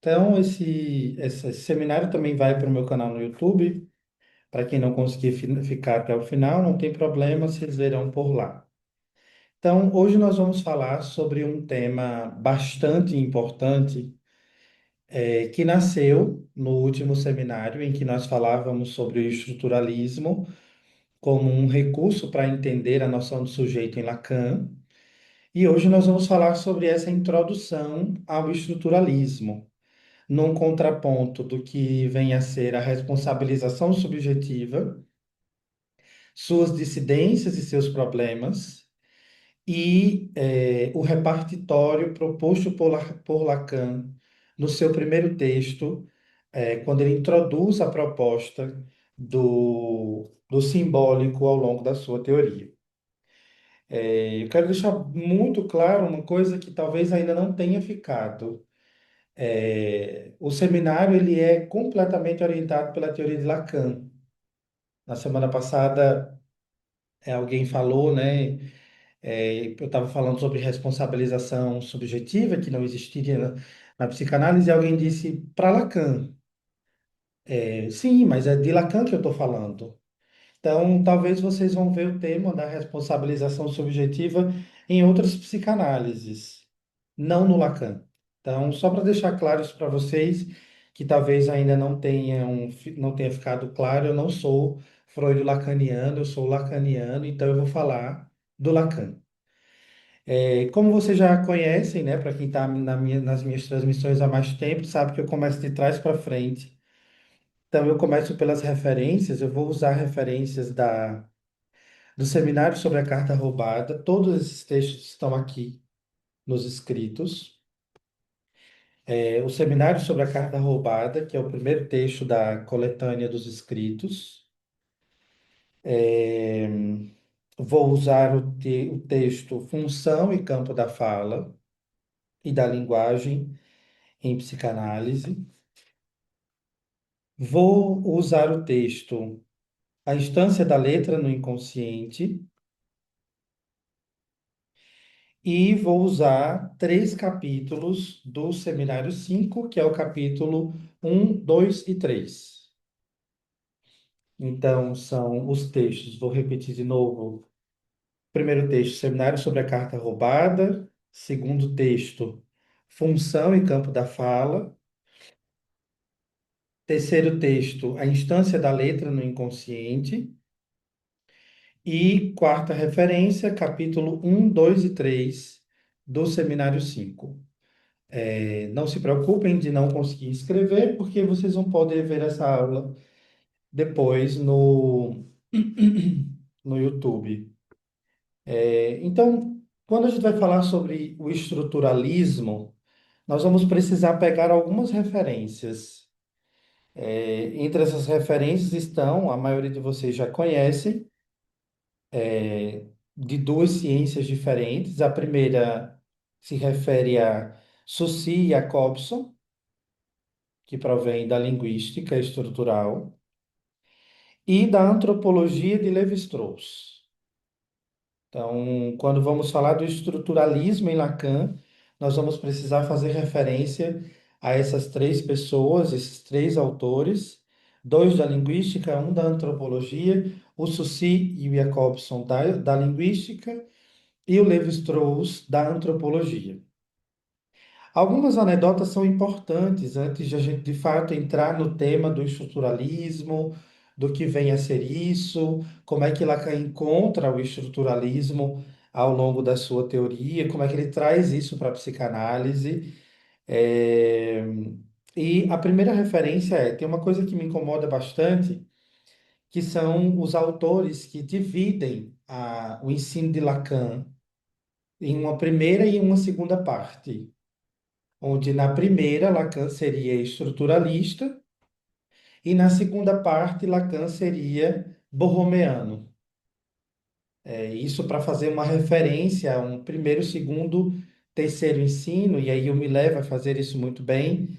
Então, esse seminário também vai para o meu canal no YouTube. Para quem não conseguir ficar até o final, não tem problema, vocês verão por lá. Então, hoje nós vamos falar sobre um tema bastante importante, que nasceu no último seminário, em que nós falávamos sobre o estruturalismo como um recurso para entender a noção do sujeito em Lacan. E hoje nós vamos falar sobre essa introdução ao estruturalismo, num contraponto do que vem a ser a responsabilização subjetiva, suas dissidências e seus problemas, e o repartitório proposto por Lacan no seu primeiro texto, quando ele introduz a proposta do simbólico ao longo da sua teoria. Eu quero deixar muito claro uma coisa que talvez ainda não tenha ficado. O seminário ele é completamente orientado pela teoria de Lacan. Na semana passada, alguém falou, né? Eu estava falando sobre responsabilização subjetiva, que não existiria na psicanálise, e alguém disse para Lacan. Sim, mas é de Lacan que eu estou falando. Então, talvez vocês vão ver o tema da responsabilização subjetiva em outras psicanálises, não no Lacan. Então, só para deixar claro isso para vocês, que talvez ainda não tenha ficado claro, eu não sou freudo-lacaniano, eu sou lacaniano, então eu vou falar do Lacan. Como vocês já conhecem, né, para quem está nas minhas transmissões há mais tempo, sabe que eu começo de trás para frente. Então, eu começo pelas referências, eu vou usar referências do seminário sobre a carta roubada. Todos esses textos estão aqui nos escritos. O seminário sobre a carta roubada, que é o primeiro texto da coletânea dos escritos. É, Vou usar o texto Função e Campo da Fala e da Linguagem em Psicanálise. Vou usar o texto A Instância da Letra no Inconsciente e vou usar três capítulos do Seminário 5, que é o capítulo um, 2 e 3. Então, são os textos, vou repetir de novo. Primeiro texto, Seminário sobre a Carta Roubada. Segundo texto, Função e Campo da Fala. Terceiro texto, A Instância da Letra no Inconsciente. E quarta referência, capítulo um, 2 e 3 do Seminário 5. Não se preocupem de não conseguir escrever, porque vocês vão poder ver essa aula depois no YouTube. Então, quando a gente vai falar sobre o estruturalismo, nós vamos precisar pegar algumas referências. Entre essas referências estão, a maioria de vocês já conhecem, de duas ciências diferentes. A primeira se refere a Saussure e Jacobson, que provém da linguística estrutural, e da antropologia de Lévi-Strauss. Então, quando vamos falar do estruturalismo em Lacan, nós vamos precisar fazer referência a essas três pessoas, esses três autores, dois da linguística, um da antropologia, o Saussure e o Jacobson da linguística e o Lévi-Strauss da antropologia. Algumas anedotas são importantes antes de a gente, de fato, entrar no tema do estruturalismo, do que vem a ser isso, como é que Lacan encontra o estruturalismo ao longo da sua teoria, como é que ele traz isso para a psicanálise. É, E a primeira referência tem uma coisa que me incomoda bastante, que são os autores que dividem o ensino de Lacan em uma primeira e uma segunda parte, onde na primeira Lacan seria estruturalista e na segunda parte Lacan seria borromeano. Isso para fazer uma referência a um primeiro, segundo, terceiro ensino, e aí eu me levo a fazer isso muito bem.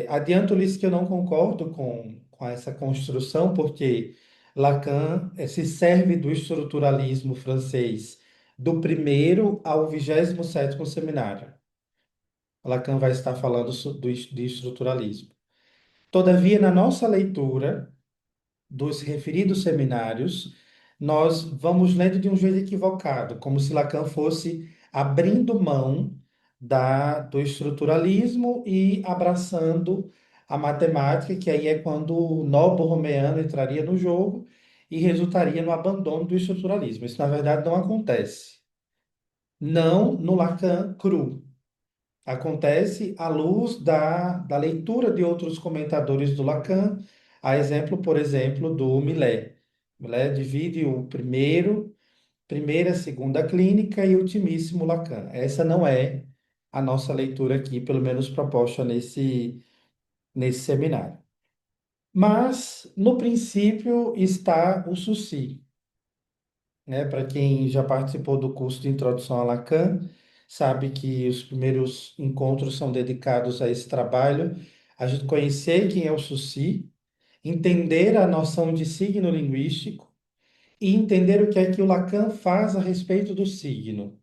Adianto-lhes que eu não concordo com essa construção, porque Lacan se serve do estruturalismo francês do primeiro ao 27º seminário. Lacan vai estar falando de estruturalismo. Todavia, na nossa leitura dos referidos seminários, nós vamos lendo de um jeito equivocado, como se Lacan fosse abrindo mão do estruturalismo e abraçando a matemática, que aí é quando o nó borromeano entraria no jogo e resultaria no abandono do estruturalismo. Isso, na verdade, não acontece. Não no Lacan cru. Acontece à luz da leitura de outros comentadores do Lacan, a exemplo, por exemplo, do Millet. Millet divide o primeira, segunda clínica e ultimíssimo Lacan. Essa não é a nossa leitura aqui, pelo menos proposta nesse seminário. Mas, no princípio, está o Sucy, né? Para quem já participou do curso de Introdução a Lacan, sabe que os primeiros encontros são dedicados a esse trabalho, a gente conhecer quem é o Sucy, entender a noção de signo linguístico e entender o que é que o Lacan faz a respeito do signo.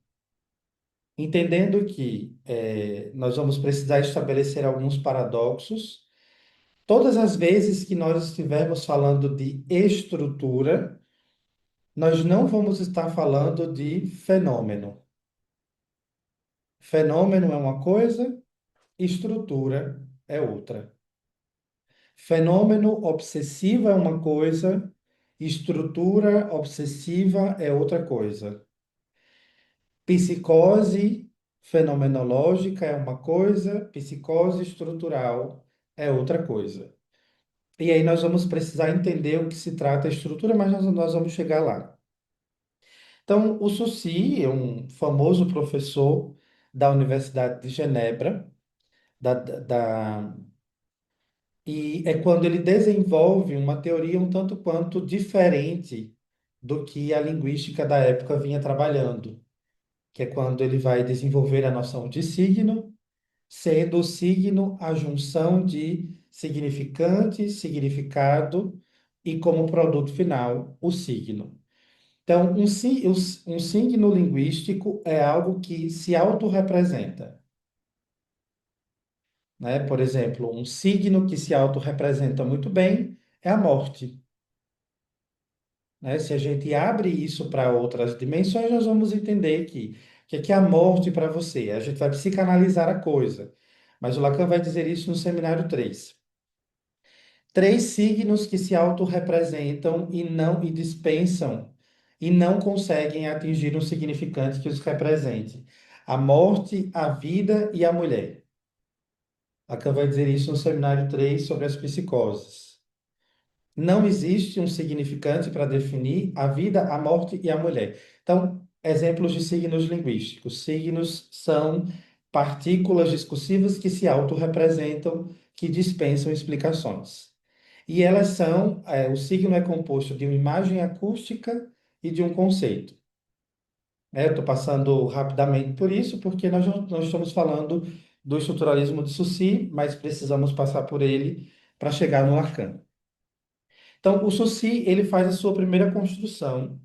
Entendendo que nós vamos precisar estabelecer alguns paradoxos. Todas as vezes que nós estivermos falando de estrutura, nós não vamos estar falando de fenômeno. Fenômeno é uma coisa, estrutura é outra. Fenômeno obsessivo é uma coisa, estrutura obsessiva é outra coisa. Psicose fenomenológica é uma coisa, psicose estrutural é outra coisa. E aí nós vamos precisar entender o que se trata a estrutura, mas nós vamos chegar lá. Então, o Sucy é um famoso professor da Universidade de Genebra, e é quando ele desenvolve uma teoria um tanto quanto diferente do que a linguística da época vinha trabalhando, que é quando ele vai desenvolver a noção de signo, sendo o signo a junção de significante, significado e como produto final, o signo. Então, um signo linguístico é algo que se autorrepresenta, né? Por exemplo, um signo que se autorrepresenta muito bem é a morte, né? Se a gente abre isso para outras dimensões, nós vamos entender que o que é a morte para você? A gente vai psicanalizar a coisa, mas o Lacan vai dizer isso no seminário 3. Três signos que se autorrepresentam e dispensam e não conseguem atingir um significante que os represente. A morte, a vida e a mulher. Lacan vai dizer isso no seminário 3 sobre as psicoses. Não existe um significante para definir a vida, a morte e a mulher. Então, exemplos de signos linguísticos. Signos são partículas discursivas que se autorrepresentam, que dispensam explicações. E elas são, o signo é composto de uma imagem acústica e de um conceito. Eu estou passando rapidamente por isso, porque nós não estamos falando do estruturalismo de Saussure, mas precisamos passar por ele para chegar no Lacan. Então, o Saussure, ele faz a sua primeira construção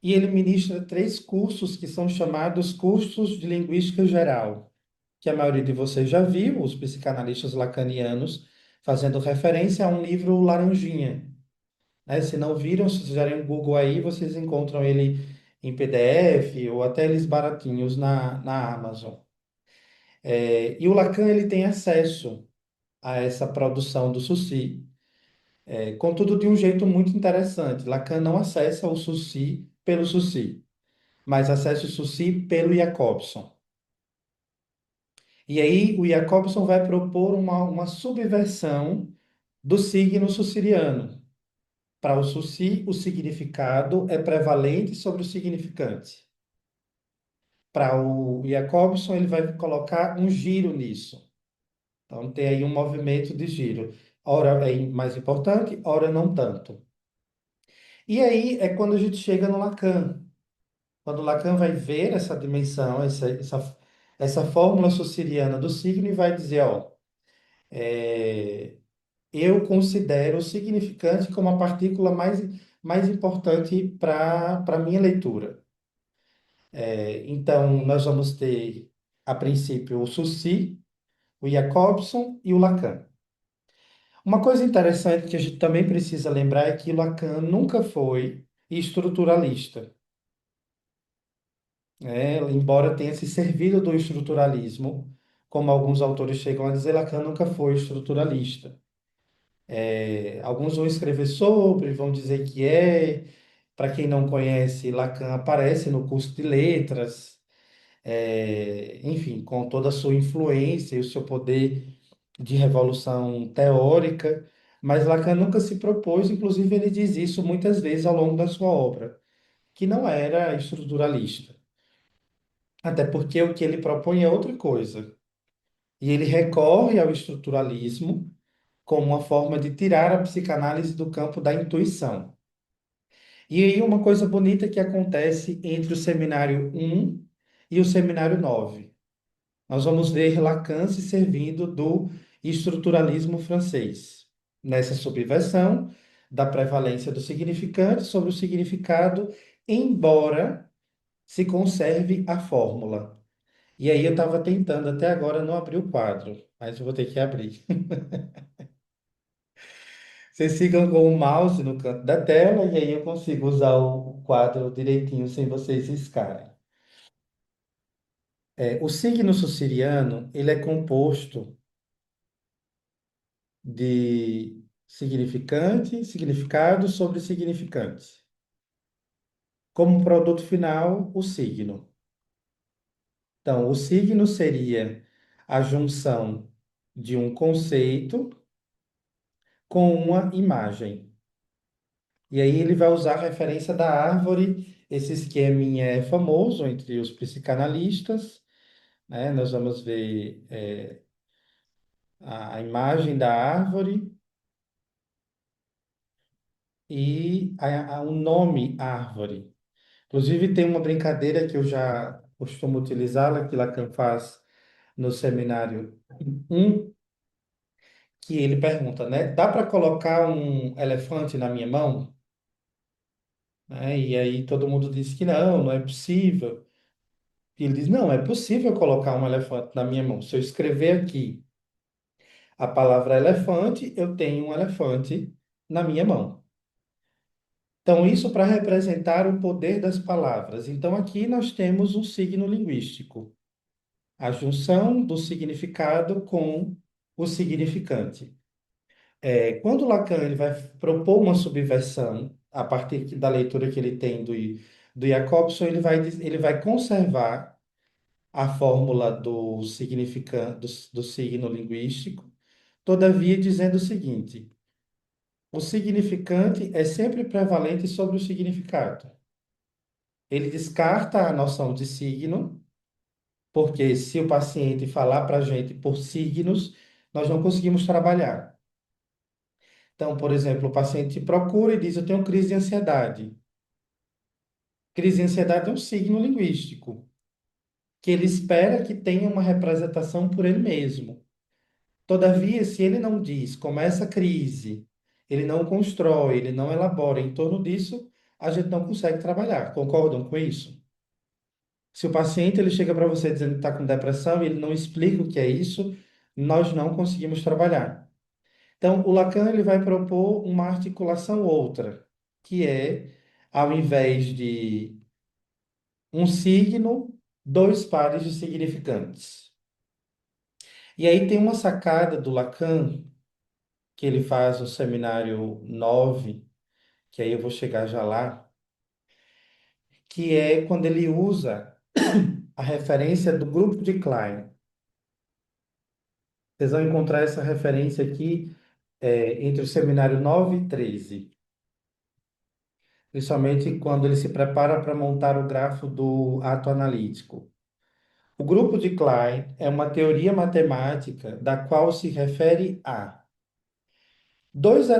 e ele ministra três cursos que são chamados cursos de linguística geral, que a maioria de vocês já viu, os psicanalistas lacanianos, fazendo referência a um livro Laranjinha, né? Se não viram, se fizerem um Google aí, vocês encontram ele em PDF ou até eles baratinhos na Amazon. E o Lacan ele tem acesso a essa produção do Sucy, contudo de um jeito muito interessante. Lacan não acessa o Sucy pelo Sucy, mas acessa o Sucy pelo Jacobson. E aí o Jacobson vai propor uma subversão do signo suciriano. Para o Sucy, o significado é prevalente sobre o significante. Para o Jacobson, ele vai colocar um giro nisso. Então, tem aí um movimento de giro. Ora é mais importante, ora não tanto. E aí é quando a gente chega no Lacan. Quando Lacan vai ver essa dimensão, essa fórmula suciriana do signo e vai dizer, ó, é, eu considero o significante como a partícula mais importante para a minha leitura. Então, nós vamos ter a princípio, o Sucy, o Jacobson e o Lacan. Uma coisa interessante que a gente também precisa lembrar é que Lacan nunca foi estruturalista, né? Embora tenha se servido do estruturalismo, como alguns autores chegam a dizer, Lacan nunca foi estruturalista. Alguns vão escrever sobre, vão dizer que é. Para quem não conhece, Lacan aparece no curso de letras, enfim, com toda a sua influência e o seu poder de revolução teórica, mas Lacan nunca se propôs, inclusive ele diz isso muitas vezes ao longo da sua obra, que não era estruturalista. Até porque o que ele propõe é outra coisa. E ele recorre ao estruturalismo como uma forma de tirar a psicanálise do campo da intuição. E aí uma coisa bonita que acontece entre o seminário um e o seminário 9. Nós vamos ver Lacan se servindo do estruturalismo francês, nessa subversão da prevalência do significante sobre o significado, embora se conserve a fórmula. E aí eu estava tentando até agora não abrir o quadro, mas eu vou ter que abrir. Vocês ficam com o mouse no canto da tela e aí eu consigo usar o quadro direitinho sem vocês riscarem. O signo suciriano, ele é composto de significante, significado sobre significante. Como produto final, o signo. Então, o signo seria a junção de um conceito com uma imagem. E aí ele vai usar a referência da árvore. Esse esqueminha é famoso entre os psicanalistas, né? Nós vamos ver a imagem da árvore e o nome árvore. Inclusive, tem uma brincadeira que eu já costumo utilizá-la, que Lacan faz no seminário um, que ele pergunta, né? Dá para colocar um elefante na minha mão? Né? E aí todo mundo diz que não, não é possível. E ele diz, não, é possível colocar um elefante na minha mão. Se eu escrever aqui a palavra elefante, eu tenho um elefante na minha mão. Então, isso para representar o poder das palavras. Então, aqui nós temos um signo linguístico. A junção do significado com o significante. Quando Lacan ele vai propor uma subversão, a partir da leitura que ele tem do Jacobson, ele vai conservar a fórmula do significante, do signo linguístico, todavia dizendo o seguinte: o significante é sempre prevalente sobre o significado. Ele descarta a noção de signo, porque se o paciente falar para a gente por signos, nós não conseguimos trabalhar. Então, por exemplo, o paciente procura e diz: eu tenho crise de ansiedade. Crise de ansiedade é um signo linguístico, que ele espera que tenha uma representação por ele mesmo. Todavia, se ele não diz como é essa crise, ele não constrói, ele não elabora em torno disso, a gente não consegue trabalhar. Concordam com isso? Se o paciente ele chega para você dizendo que está com depressão e ele não explica o que é isso, nós não conseguimos trabalhar. Então, o Lacan ele vai propor uma articulação outra, que é, ao invés de um signo, dois pares de significantes. E aí tem uma sacada do Lacan, que ele faz no seminário 9, que aí eu vou chegar já lá, que é quando ele usa a referência do grupo de Klein. Vocês vão encontrar essa referência aqui entre o seminário 9 e 13. Principalmente quando ele se prepara para montar o grafo do ato analítico. O grupo de Klein é uma teoria matemática da qual se refere a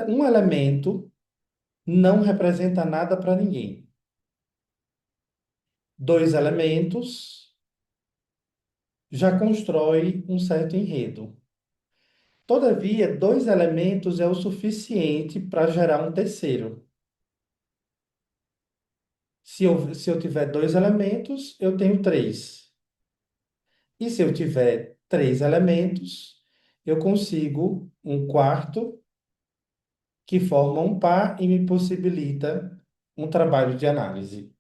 um elemento não representa nada para ninguém. Dois elementos já constrói um certo enredo. Todavia, dois elementos é o suficiente para gerar um terceiro. Se eu tiver dois elementos, eu tenho três. E se eu tiver três elementos, eu consigo um quarto que forma um par e me possibilita um trabalho de análise.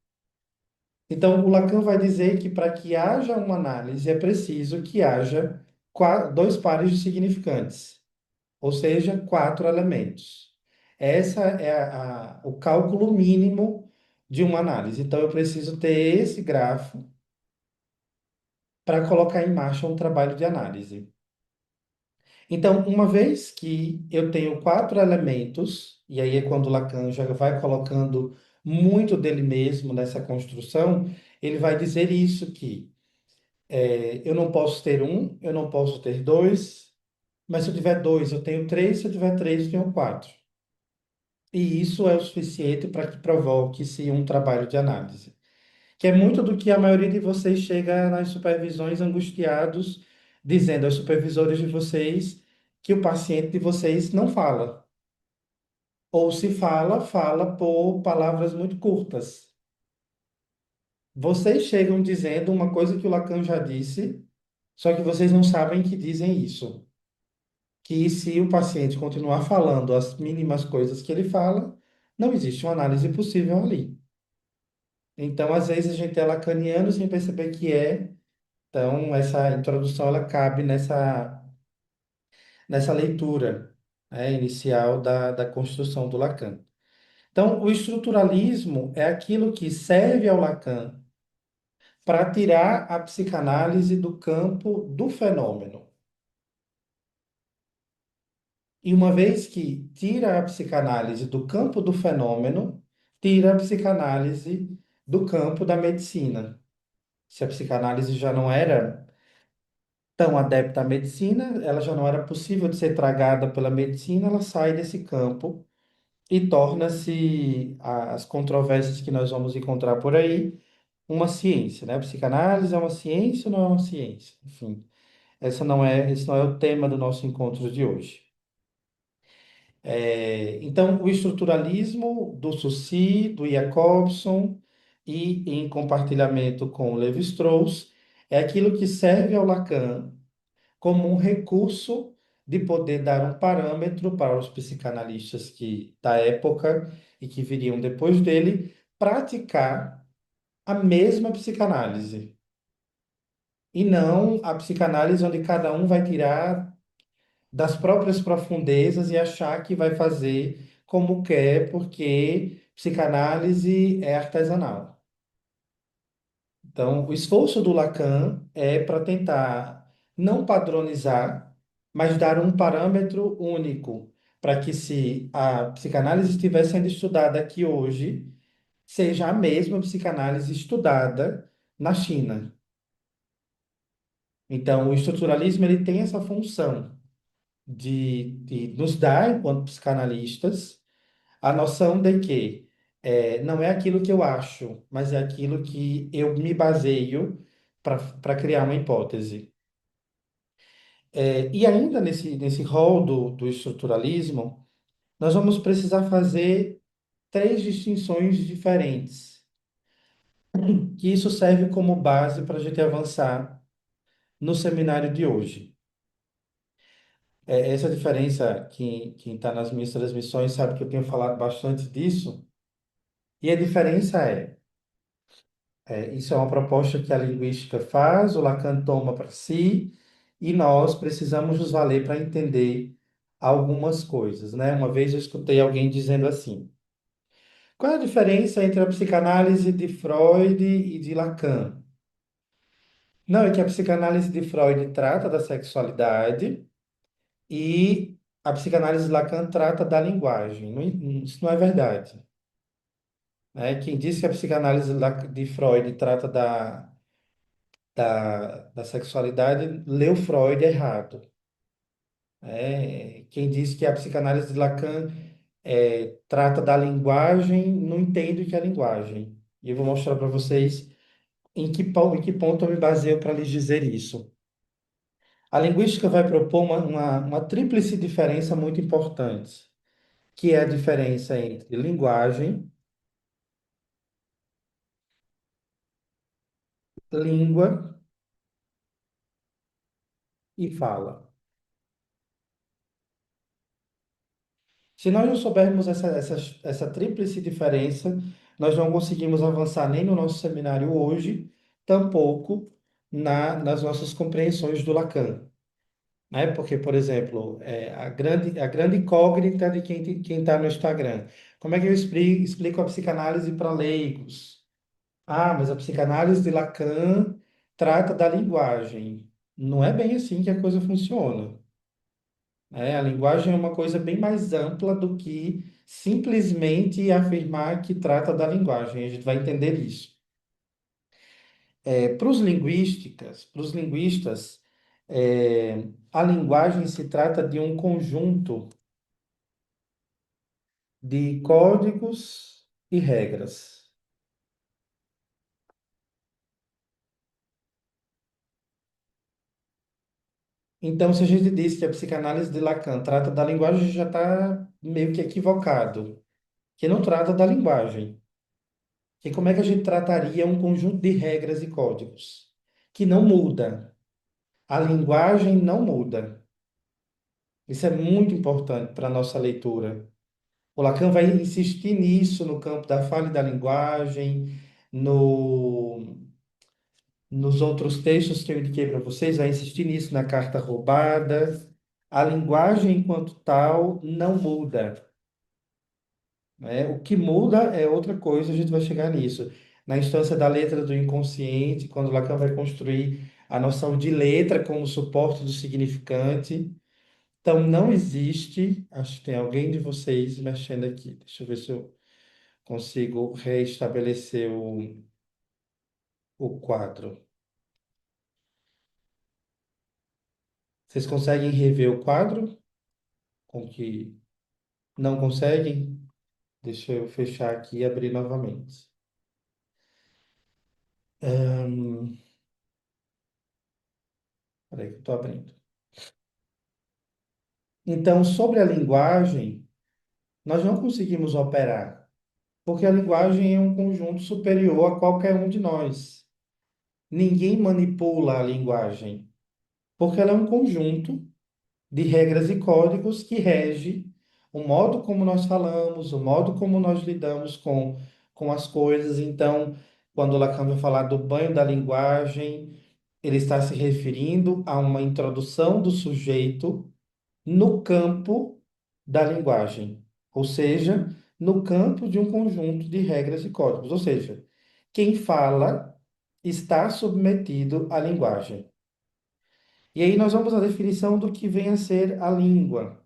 Então, o Lacan vai dizer que para que haja uma análise é preciso que haja dois pares de significantes, ou seja, quatro elementos. Essa é o cálculo mínimo de uma análise. Então, eu preciso ter esse grafo para colocar em marcha um trabalho de análise. Então, uma vez que eu tenho quatro elementos, e aí é quando Lacan já vai colocando muito dele mesmo nessa construção, ele vai dizer isso que eu não posso ter um, eu não posso ter dois, mas se eu tiver dois, eu tenho três, se eu tiver três, eu tenho quatro. E isso é o suficiente para que provoque-se um trabalho de análise, que é muito do que a maioria de vocês chega nas supervisões angustiados, dizendo aos supervisores de vocês que o paciente de vocês não fala. Ou se fala, fala por palavras muito curtas. Vocês chegam dizendo uma coisa que o Lacan já disse, só que vocês não sabem que dizem isso. Que se o paciente continuar falando as mínimas coisas que ele fala, não existe uma análise possível ali. Então, às vezes, a gente é lacaniano sem perceber que é. Então, essa introdução ela cabe nessa leitura, né, inicial da construção do Lacan. Então, o estruturalismo é aquilo que serve ao Lacan para tirar a psicanálise do campo do fenômeno. E uma vez que tira a psicanálise do campo do fenômeno, tira a psicanálise do campo da medicina. Se a psicanálise já não era tão adepta à medicina, ela já não era possível de ser tragada pela medicina, ela sai desse campo e torna-se as controvérsias que nós vamos encontrar por aí uma ciência, né? A psicanálise é uma ciência ou não é uma ciência? Enfim, esse não é o tema do nosso encontro de hoje. Então, o estruturalismo do Saussure, do Jacobson e em compartilhamento com Levi-Strauss é aquilo que serve ao Lacan como um recurso de poder dar um parâmetro para os psicanalistas da época e que viriam depois dele praticar a mesma psicanálise. E não a psicanálise onde cada um vai tirar das próprias profundezas e achar que vai fazer como quer, porque psicanálise é artesanal. Então, o esforço do Lacan é para tentar não padronizar, mas dar um parâmetro único, para que se a psicanálise estiver sendo estudada aqui hoje, seja a mesma psicanálise estudada na China. Então, o estruturalismo ele tem essa função de nos dar, enquanto psicanalistas, a noção de que não é aquilo que eu acho, mas é aquilo que eu me baseio para criar uma hipótese. E ainda nesse rol do estruturalismo, nós vamos precisar fazer três distinções diferentes, que isso serve como base para a gente avançar no seminário de hoje. Essa diferença, quem está nas minhas transmissões sabe que eu tenho falado bastante disso, e a diferença isso é uma proposta que a linguística faz, o Lacan toma para si, e nós precisamos nos valer para entender algumas coisas, né? Uma vez eu escutei alguém dizendo assim: qual é a diferença entre a psicanálise de Freud e de Lacan? Não, é que a psicanálise de Freud trata da sexualidade e a psicanálise de Lacan trata da linguagem. Isso não é verdade, né? Quem disse que a psicanálise de Freud trata da sexualidade leu Freud errado. Quem disse que a psicanálise de Lacan trata da linguagem não entende o que é linguagem. E eu vou mostrar para vocês em que ponto eu me baseio para lhes dizer isso. A linguística vai propor uma tríplice diferença muito importante, que é a diferença entre linguagem, língua e fala. Se nós não soubermos essa tríplice diferença, nós não conseguimos avançar nem no nosso seminário hoje, tampouco nas nossas compreensões do Lacan. Né? Porque, por exemplo, a grande incógnita de quem está no Instagram. Como é que eu explico a psicanálise para leigos? Ah, mas a psicanálise de Lacan trata da linguagem. Não é bem assim que a coisa funciona. Né? A linguagem é uma coisa bem mais ampla do que simplesmente afirmar que trata da linguagem. A gente vai entender isso. Para os linguistas, a linguagem se trata de um conjunto de códigos e regras. Então, se a gente diz que a psicanálise de Lacan trata da linguagem, já está meio que equivocado, que não trata da linguagem. Que como é que a gente trataria um conjunto de regras e códigos? Que não muda. A linguagem não muda. Isso é muito importante para a nossa leitura. O Lacan vai insistir nisso no campo da fala e da linguagem, no, nos outros textos que eu indiquei para vocês, vai insistir nisso na carta roubada. A linguagem, enquanto tal, não muda. Né? O que muda é outra coisa, a gente vai chegar nisso. Na instância da letra do inconsciente, quando Lacan vai construir a noção de letra como suporte do significante. Então, não existe. Acho que tem alguém de vocês mexendo aqui. Deixa eu ver se eu consigo reestabelecer o quadro. Vocês conseguem rever o quadro? Com que não conseguem? Deixa eu fechar aqui e abrir novamente. Hum, Peraí que eu estou abrindo. Então, sobre a linguagem, nós não conseguimos operar, porque a linguagem é um conjunto superior a qualquer um de nós. Ninguém manipula a linguagem, porque ela é um conjunto de regras e códigos que rege o modo como nós falamos, o modo como nós lidamos com as coisas. Então, quando Lacan vai falar do banho da linguagem, ele está se referindo a uma introdução do sujeito no campo da linguagem, ou seja, no campo de um conjunto de regras e códigos. Ou seja, quem fala está submetido à linguagem. E aí nós vamos à definição do que vem a ser a língua.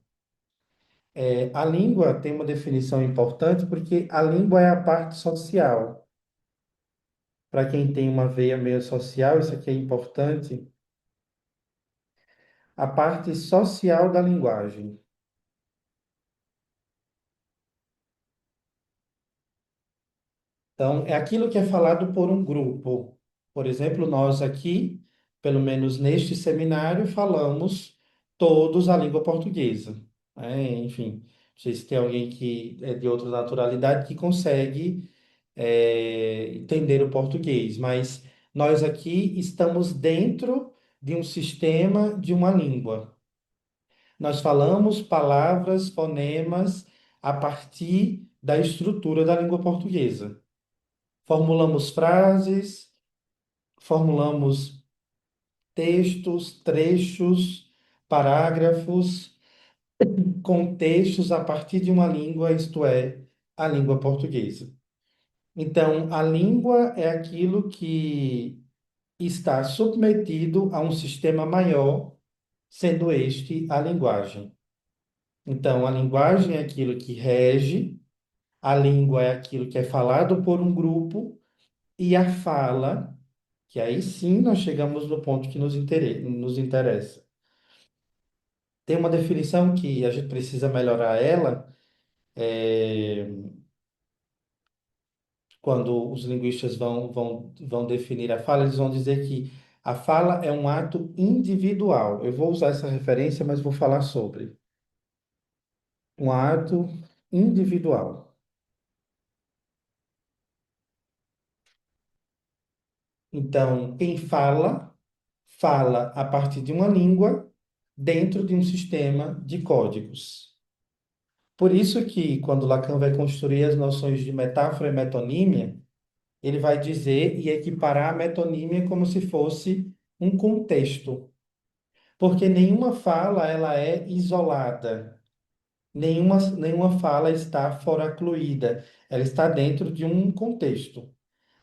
A língua tem uma definição importante porque a língua é a parte social. Para quem tem uma veia meio social, isso aqui é importante. A parte social da linguagem. Então, é aquilo que é falado por um grupo. Por exemplo, nós aqui, pelo menos neste seminário, falamos todos a língua portuguesa. Enfim, não sei se tem alguém que é de outra naturalidade que consegue, entender o português, mas nós aqui estamos dentro de um sistema de uma língua. Nós falamos palavras, fonemas, a partir da estrutura da língua portuguesa. Formulamos frases, formulamos textos, trechos, parágrafos, contextos a partir de uma língua, isto é, a língua portuguesa. Então, a língua é aquilo que está submetido a um sistema maior, sendo este a linguagem. Então, a linguagem é aquilo que rege, a língua é aquilo que é falado por um grupo, e a fala, que aí sim nós chegamos no ponto que nos interessa. Tem uma definição que a gente precisa melhorar ela, é, quando os linguistas vão definir a fala, eles vão dizer que a fala é um ato individual. Eu vou usar essa referência, mas vou falar sobre um ato individual. Então, quem fala fala a partir de uma língua dentro de um sistema de códigos. Por isso que, quando Lacan vai construir as noções de metáfora e metonímia, ele vai dizer e equiparar a metonímia como se fosse um contexto, porque nenhuma fala ela é isolada, nenhuma fala está foracluída, ela está dentro de um contexto.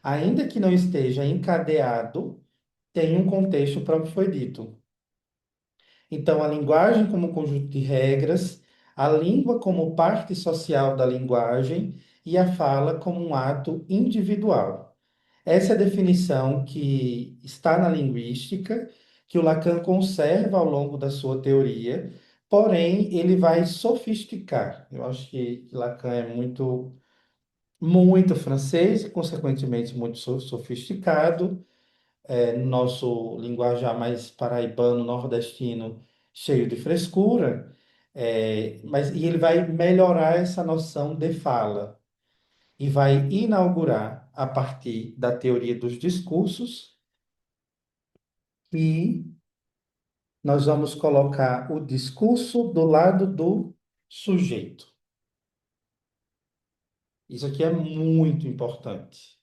Ainda que não esteja encadeado, tem um contexto para o que foi dito. Então, a linguagem como conjunto de regras, a língua como parte social da linguagem e a fala como um ato individual. Essa é a definição que está na linguística, que o Lacan conserva ao longo da sua teoria, porém ele vai sofisticar. Eu acho que Lacan é muito francês e, consequentemente, muito sofisticado, no nosso linguajar mais paraibano, nordestino, cheio de frescura, e ele vai melhorar essa noção de fala e vai inaugurar, a partir da teoria dos discursos, e nós vamos colocar o discurso do lado do sujeito. Isso aqui é muito importante.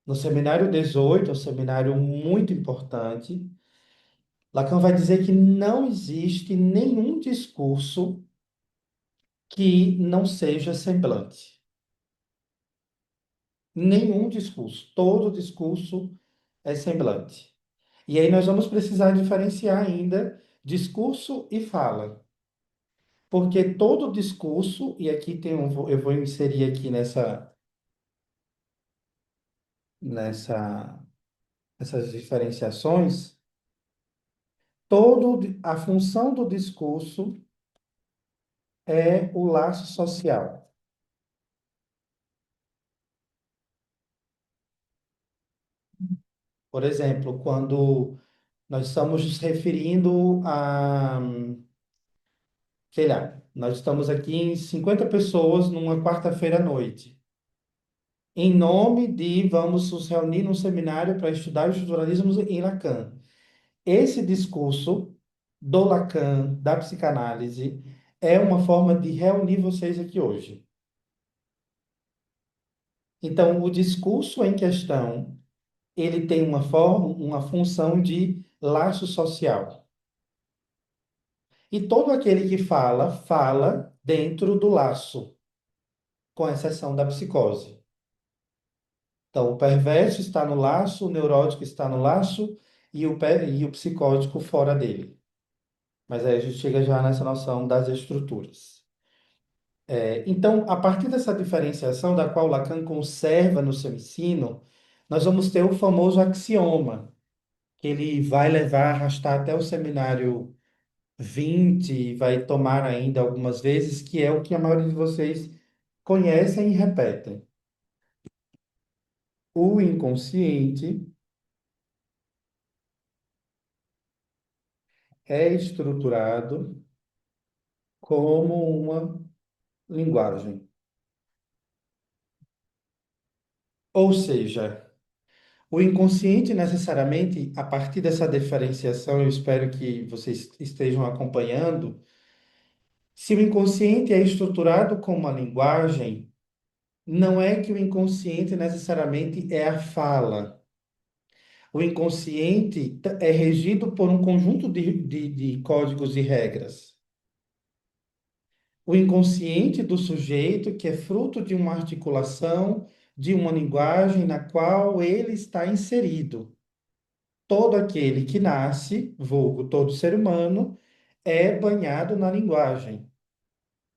No seminário 18, é um seminário muito importante, Lacan vai dizer que não existe nenhum discurso que não seja semblante. Nenhum discurso. Todo discurso é semblante. E aí nós vamos precisar diferenciar ainda discurso e fala. Porque todo discurso, e aqui eu vou inserir aqui nessa, nessas diferenciações, a função do discurso é o laço social. Por exemplo, quando nós estamos nos referindo a, sei lá, nós estamos aqui em 50 pessoas numa quarta-feira à noite, em nome de vamos nos reunir num seminário para estudar o estruturalismo em Lacan. Esse discurso do Lacan, da psicanálise, é uma forma de reunir vocês aqui hoje. Então, o discurso em questão, ele tem uma forma, uma função de laço social. E todo aquele que fala, fala dentro do laço, com exceção da psicose. Então, o perverso está no laço, o neurótico está no laço e o psicótico fora dele. Mas aí a gente chega já nessa noção das estruturas. Então, a partir dessa diferenciação, da qual Lacan conserva no seu ensino, nós vamos ter o famoso axioma, que ele vai levar, arrastar até o seminário 20, vai tomar ainda algumas vezes, que é o que a maioria de vocês conhecem e repetem. O inconsciente é estruturado como uma linguagem. Ou seja, o inconsciente necessariamente, a partir dessa diferenciação, eu espero que vocês estejam acompanhando, se o inconsciente é estruturado como uma linguagem, não é que o inconsciente necessariamente é a fala. O inconsciente é regido por um conjunto de códigos e regras. O inconsciente do sujeito, que é fruto de uma articulação, de uma linguagem na qual ele está inserido. Todo aquele que nasce, vulgo todo ser humano, é banhado na linguagem.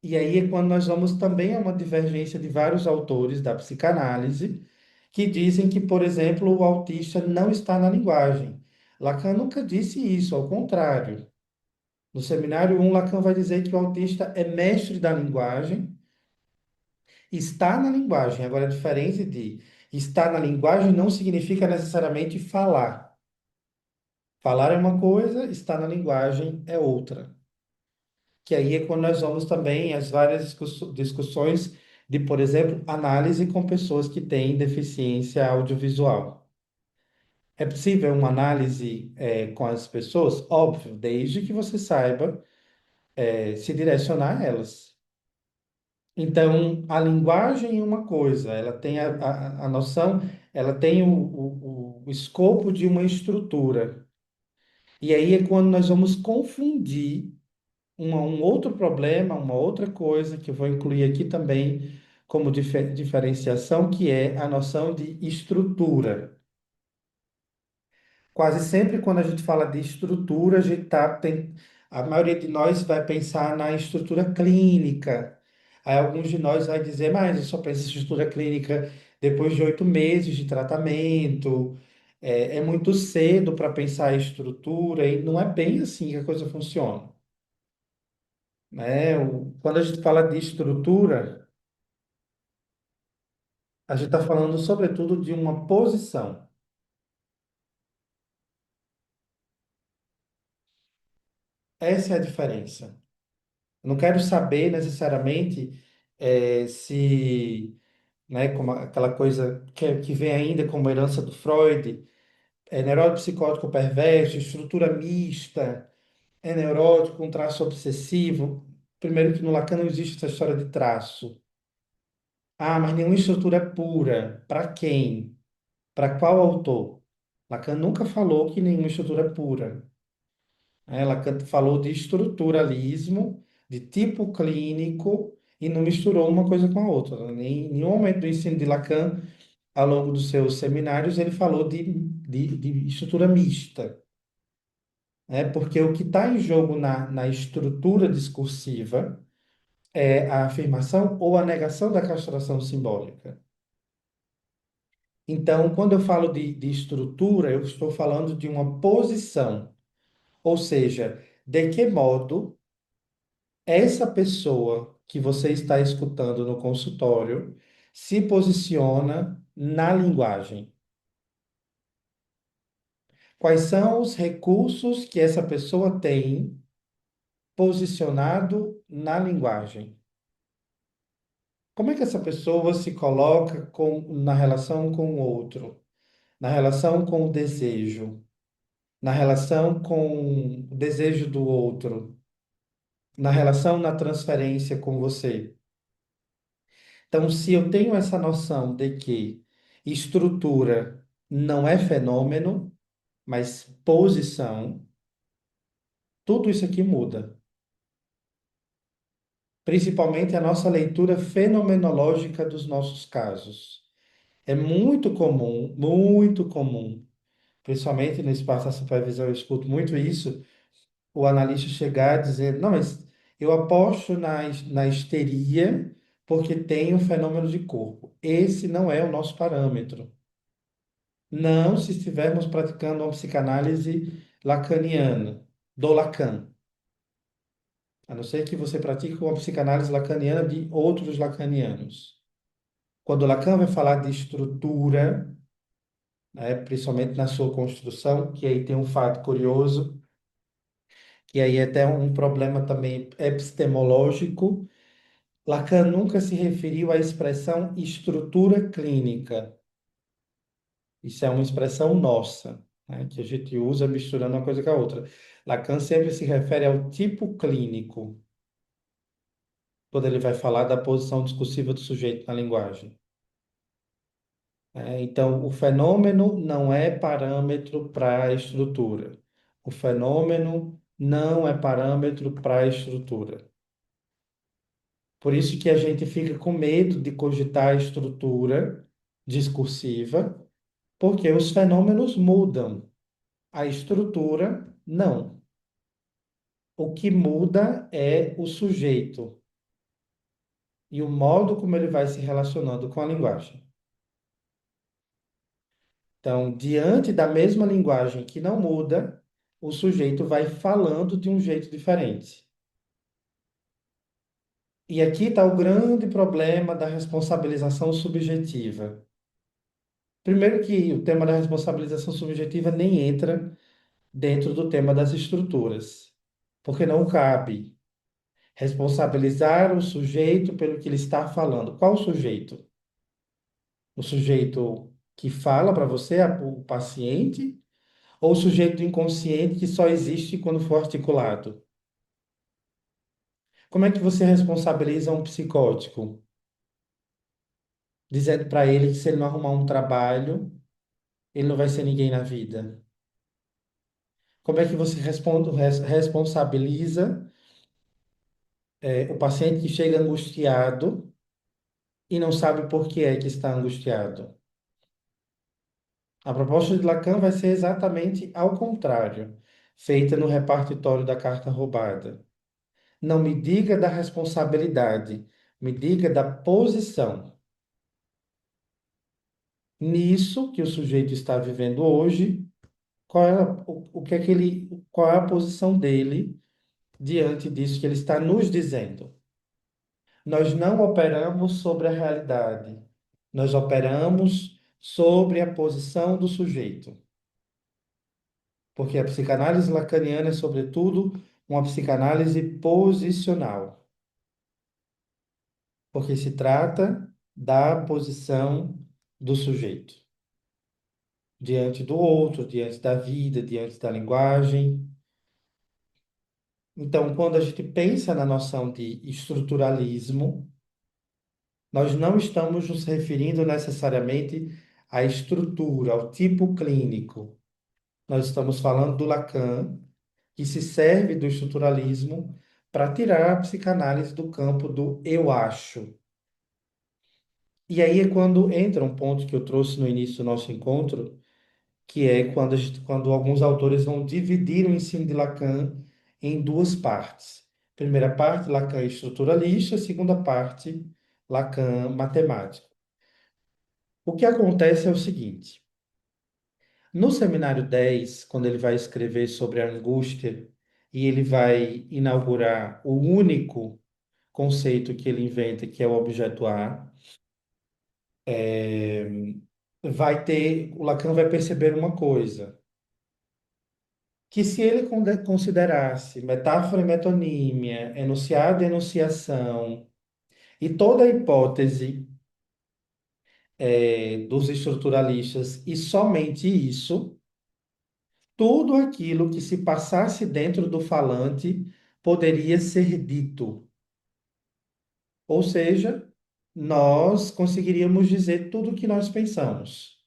E aí é quando nós vamos também a uma divergência de vários autores da psicanálise que dizem que, por exemplo, o autista não está na linguagem. Lacan nunca disse isso, ao contrário. No seminário 1, Lacan vai dizer que o autista é mestre da linguagem, está na linguagem. Agora, a diferença de estar na linguagem não significa necessariamente falar. Falar é uma coisa, estar na linguagem é outra. Que aí é quando nós vamos também às várias discussões de, por exemplo, análise com pessoas que têm deficiência audiovisual. É possível uma análise com as pessoas? Óbvio, desde que você saiba se direcionar a elas. Então, a linguagem é uma coisa, ela tem a noção, ela tem o escopo de uma estrutura. E aí é quando nós vamos confundir um outro problema, uma outra coisa, que eu vou incluir aqui também como diferenciação, que é a noção de estrutura. Quase sempre quando a gente fala de estrutura, a maioria de nós vai pensar na estrutura clínica. Aí alguns de nós vai dizer, mas eu só penso em estrutura clínica depois de 8 meses de tratamento. É muito cedo para pensar em estrutura e não é bem assim que a coisa funciona, né? Quando a gente fala de estrutura, a gente está falando sobretudo de uma posição. Essa é a diferença. Eu não quero saber necessariamente se, né, como aquela coisa que vem ainda como herança do Freud, é neurótico psicótico perverso, estrutura mista, é neurótico com traço obsessivo. Primeiro que no Lacan não existe essa história de traço. Ah, mas nenhuma estrutura é pura. Para quem? Para qual autor? Lacan nunca falou que nenhuma estrutura é pura. Lacan falou de estruturalismo, de tipo clínico, e não misturou uma coisa com a outra. Em nenhum momento do ensino de Lacan, ao longo dos seus seminários, ele falou de estrutura mista, né? Porque o que está em jogo na estrutura discursiva é a afirmação ou a negação da castração simbólica. Então, quando eu falo de estrutura, eu estou falando de uma posição, ou seja, de que modo essa pessoa que você está escutando no consultório se posiciona na linguagem. Quais são os recursos que essa pessoa tem posicionado na linguagem? Como é que essa pessoa se coloca na relação com o outro, na relação com o desejo, na relação com o desejo do outro, na relação na transferência com você? Então, se eu tenho essa noção de que estrutura não é fenômeno, mas posição, tudo isso aqui muda. Principalmente a nossa leitura fenomenológica dos nossos casos. É muito comum, principalmente no espaço da supervisão, eu escuto muito isso, o analista chegar a dizer, não, mas eu aposto na histeria porque tem um fenômeno de corpo. Esse não é o nosso parâmetro. Não se estivermos praticando uma psicanálise lacaniana, do Lacan. A não ser que você pratique uma psicanálise lacaniana de outros lacanianos. Quando Lacan vai falar de estrutura, né, principalmente na sua construção, que aí tem um fato curioso, que aí é até um problema também epistemológico, Lacan nunca se referiu à expressão estrutura clínica. Isso é uma expressão nossa, né, que a gente usa misturando uma coisa com a outra. Lacan sempre se refere ao tipo clínico, quando ele vai falar da posição discursiva do sujeito na linguagem. Então, o fenômeno não é parâmetro para a estrutura. O fenômeno não é parâmetro para a estrutura. Por isso que a gente fica com medo de cogitar a estrutura discursiva, porque os fenômenos mudam. A estrutura, não. O que muda é o sujeito e o modo como ele vai se relacionando com a linguagem. Então, diante da mesma linguagem que não muda, o sujeito vai falando de um jeito diferente. E aqui está o grande problema da responsabilização subjetiva. Primeiro que o tema da responsabilização subjetiva nem entra dentro do tema das estruturas, porque não cabe responsabilizar o sujeito pelo que ele está falando. Qual o sujeito? O sujeito que fala para você, o paciente, ou o sujeito inconsciente que só existe quando for articulado? Como é que você responsabiliza um psicótico? Dizendo para ele que se ele não arrumar um trabalho, ele não vai ser ninguém na vida. Como é que você responsabiliza, o paciente que chega angustiado e não sabe por que é que está angustiado? A proposta de Lacan vai ser exatamente ao contrário, feita no repartitório da carta roubada. Não me diga da responsabilidade, me diga da posição. Nisso que o sujeito está vivendo hoje, o que é que qual é a posição dele diante disso que ele está nos dizendo? Nós não operamos sobre a realidade, nós operamos sobre a posição do sujeito. Porque a psicanálise lacaniana é, sobretudo, uma psicanálise posicional, porque se trata da posição do sujeito diante do outro, diante da vida, diante da linguagem. Então, quando a gente pensa na noção de estruturalismo, nós não estamos nos referindo necessariamente à estrutura, ao tipo clínico. Nós estamos falando do Lacan, que se serve do estruturalismo para tirar a psicanálise do campo do eu acho. E aí é quando entra um ponto que eu trouxe no início do nosso encontro, que é quando alguns autores vão dividir o ensino de Lacan em duas partes. Primeira parte, Lacan estruturalista, segunda parte, Lacan matemático. O que acontece é o seguinte: no seminário 10, quando ele vai escrever sobre a angústia e ele vai inaugurar o único conceito que ele inventa, que é o objeto A, o Lacan vai perceber uma coisa, que se ele considerasse metáfora e metonímia, enunciado e enunciação, e toda a hipótese dos estruturalistas, e somente isso, tudo aquilo que se passasse dentro do falante poderia ser dito. Ou seja, nós conseguiríamos dizer tudo o que nós pensamos.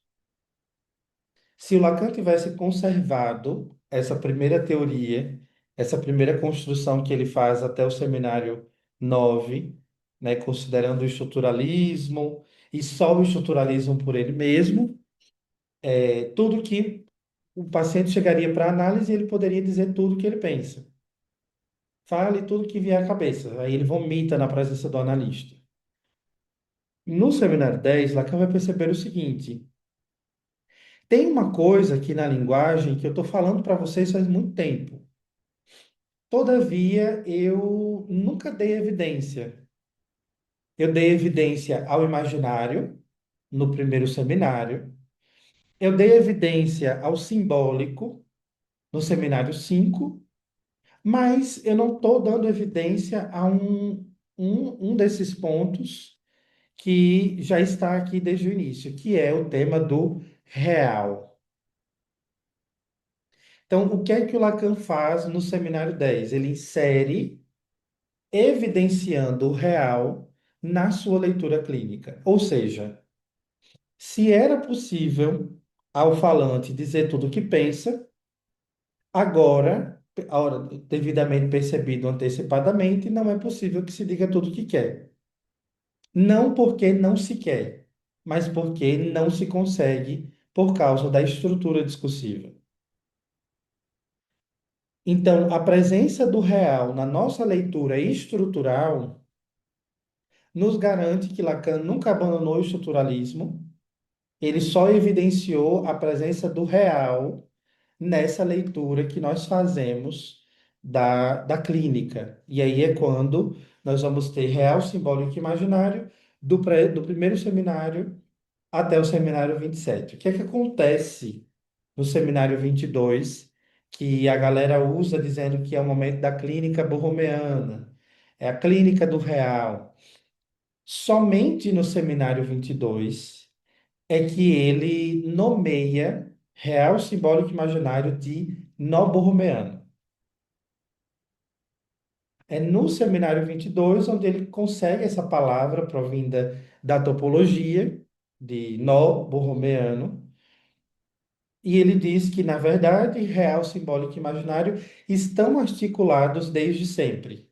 Se o Lacan tivesse conservado essa primeira teoria, essa primeira construção que ele faz até o seminário 9, né, considerando o estruturalismo e só o estruturalismo por ele mesmo, tudo que o paciente chegaria para análise, ele poderia dizer tudo o que ele pensa. Fale tudo que vier à cabeça. Aí ele vomita na presença do analista. No seminário 10, Lacan vai perceber o seguinte: tem uma coisa aqui na linguagem que eu estou falando para vocês faz muito tempo. Todavia, eu nunca dei evidência. Eu dei evidência ao imaginário, no primeiro seminário. Eu dei evidência ao simbólico, no seminário 5. Mas eu não estou dando evidência a um desses pontos que já está aqui desde o início, que é o tema do real. Então, o que é que o Lacan faz no seminário 10? Ele insere evidenciando o real na sua leitura clínica. Ou seja, se era possível ao falante dizer tudo o que pensa, agora, devidamente percebido antecipadamente, não é possível que se diga tudo o que quer. Não porque não se quer, mas porque não se consegue por causa da estrutura discursiva. Então, a presença do real na nossa leitura estrutural nos garante que Lacan nunca abandonou o estruturalismo, ele só evidenciou a presença do real nessa leitura que nós fazemos da clínica. E aí é quando nós vamos ter real, simbólico e imaginário do primeiro seminário até o seminário 27. O que é que acontece no seminário 22, que a galera usa dizendo que é o momento da clínica borromeana, é a clínica do real? Somente no seminário 22 é que ele nomeia real, simbólico e imaginário de nó borromeano. É no seminário 22 onde ele consegue essa palavra provinda da topologia de nó borromeano, e ele diz que, na verdade, real, simbólico e imaginário estão articulados desde sempre.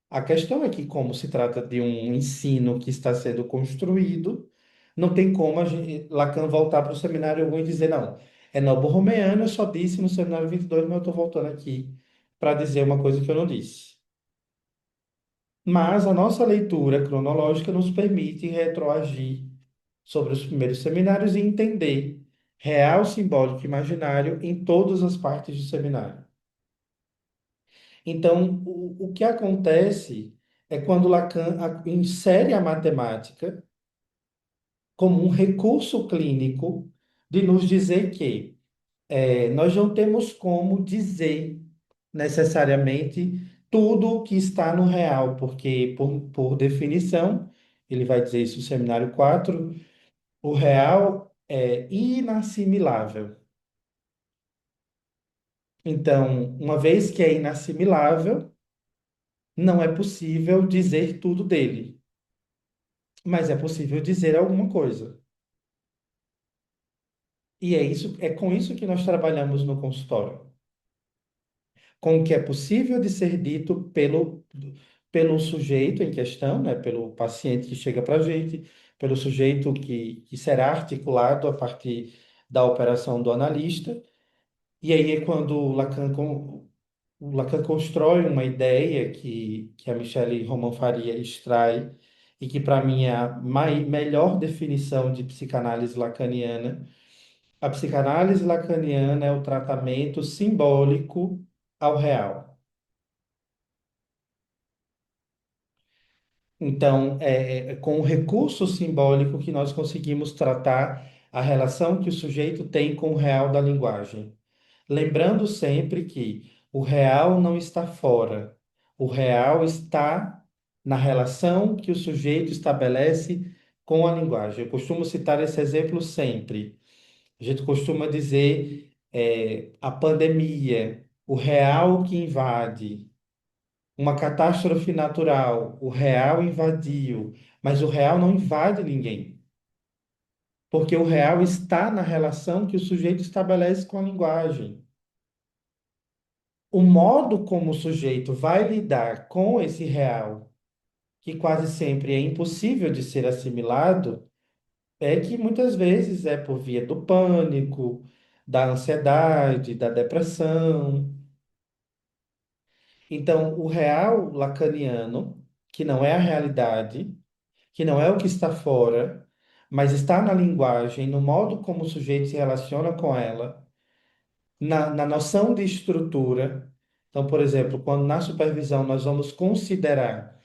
A questão é que, como se trata de um ensino que está sendo construído, não tem como Lacan voltar para o seminário 1 e dizer, não, é novo-romeano, eu só disse no seminário 22, mas eu estou voltando aqui para dizer uma coisa que eu não disse. Mas a nossa leitura cronológica nos permite retroagir sobre os primeiros seminários e entender real, simbólico e imaginário em todas as partes do seminário. Então, o que acontece é quando Lacan insere a matemática como um recurso clínico de nos dizer que nós não temos como dizer necessariamente tudo o que está no real, porque, por definição, ele vai dizer isso no seminário 4, o real é inassimilável. Então, uma vez que é inassimilável, não é possível dizer tudo dele, mas é possível dizer alguma coisa. E é com isso que nós trabalhamos no consultório, com o que é possível de ser dito pelo sujeito em questão, né, pelo paciente que chega para a gente, pelo sujeito que será articulado a partir da operação do analista. E aí é quando o Lacan constrói uma ideia que a Michelle Roman Faria extrai, e que para mim é a melhor definição de psicanálise lacaniana. A psicanálise lacaniana é o tratamento simbólico ao real. Então, é com o recurso simbólico que nós conseguimos tratar a relação que o sujeito tem com o real da linguagem. Lembrando sempre que o real não está fora, o real está na relação que o sujeito estabelece com a linguagem. Eu costumo citar esse exemplo sempre. A gente costuma dizer a pandemia, o real que invade, uma catástrofe natural, o real invadiu, mas o real não invade ninguém, porque o real está na relação que o sujeito estabelece com a linguagem. O modo como o sujeito vai lidar com esse real, que quase sempre é impossível de ser assimilado, é que muitas vezes é por via do pânico, da ansiedade, da depressão. Então, o real lacaniano, que não é a realidade, que não é o que está fora, mas está na linguagem, no modo como o sujeito se relaciona com ela, na noção de estrutura. Então, por exemplo, quando na supervisão nós vamos considerar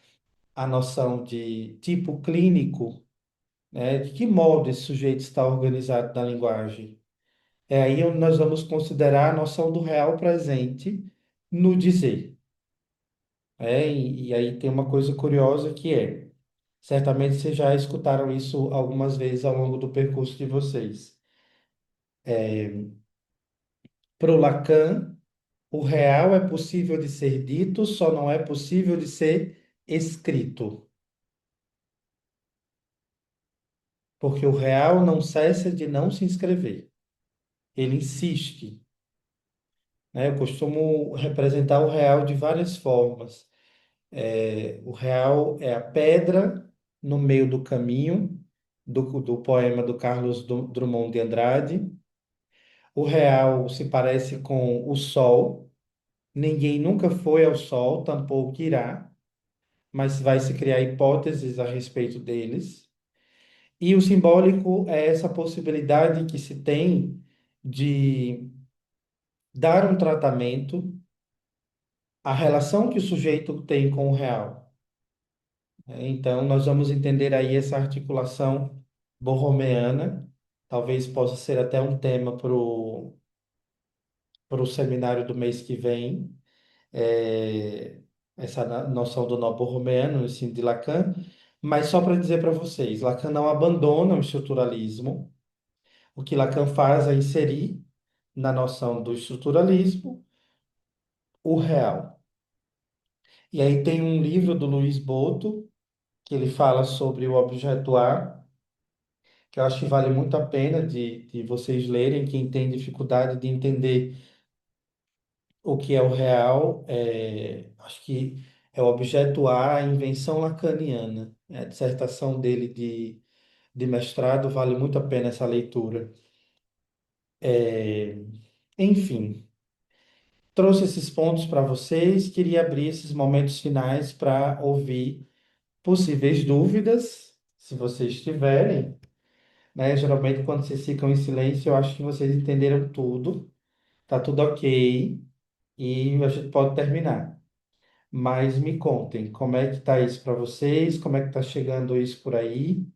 a noção de tipo clínico, né, de que modo esse sujeito está organizado na linguagem. É aí onde nós vamos considerar a noção do real presente no dizer. E aí tem uma coisa curiosa que certamente vocês já escutaram isso algumas vezes ao longo do percurso de vocês. Para o Lacan, o real é possível de ser dito, só não é possível de ser escrito, porque o real não cessa de não se inscrever. Ele insiste, né? Eu costumo representar o real de várias formas. O real é a pedra no meio do caminho do poema do Carlos Drummond de Andrade. O real se parece com o sol. Ninguém nunca foi ao sol, tampouco irá, mas vai se criar hipóteses a respeito deles. E o simbólico é essa possibilidade que se tem de dar um tratamento à relação que o sujeito tem com o real. Então, nós vamos entender aí essa articulação borromeana. Talvez possa ser até um tema para o seminário do mês que vem. Essa noção do nó borromeano, no ensino de Lacan. Mas só para dizer para vocês, Lacan não abandona o estruturalismo. O que Lacan faz é inserir na noção do estruturalismo o real. E aí tem um livro do Luiz Boto, que ele fala sobre o objeto A, que eu acho que vale muito a pena de vocês lerem, quem tem dificuldade de entender o que é o real, acho que é o objeto A, a invenção lacaniana. É a dissertação dele de mestrado, vale muito a pena essa leitura. É, enfim, trouxe esses pontos para vocês, queria abrir esses momentos finais para ouvir possíveis dúvidas, se vocês tiverem, né? Geralmente, quando vocês ficam em silêncio, eu acho que vocês entenderam tudo, tá tudo ok, e a gente pode terminar. Mas me contem, como é que tá isso para vocês? Como é que tá chegando isso por aí?